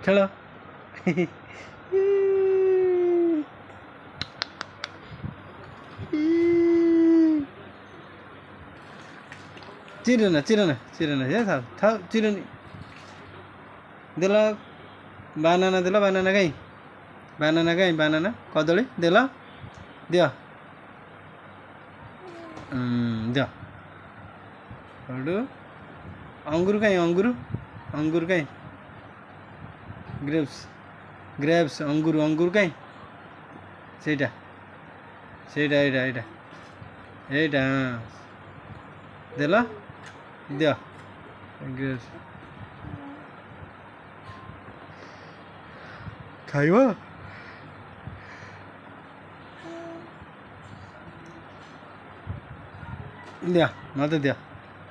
ଖେଳ। चिरना चिरना चिरना हे थाव थाव चिरनी देल बानाना देल बानाना कहीं बानाना कदली देल दियो दियो हेटू अंगूर कहीं अंगूर कहीं ग्रेप्स ग्रेप्स अंगूर अंगूर कहीं सेटा सेटा एटा एटा एटा देल दियो ग्रेप्स खाइब दियो मत दियो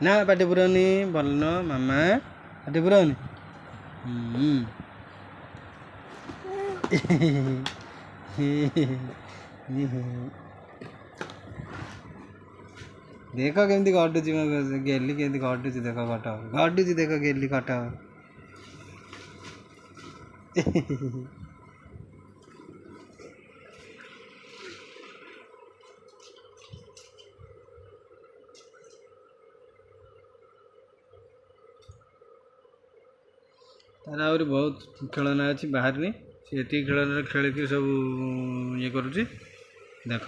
ना पाटे पुरानी भल मामा पाटे पुरानी देख केमती घटुची गेली केमती घटुची देख घटुची देख गेली कट तार आहरी बहुत खेलना अच्छी बाहर नहीं सी खेल खेल सब ये करुच्ची देख।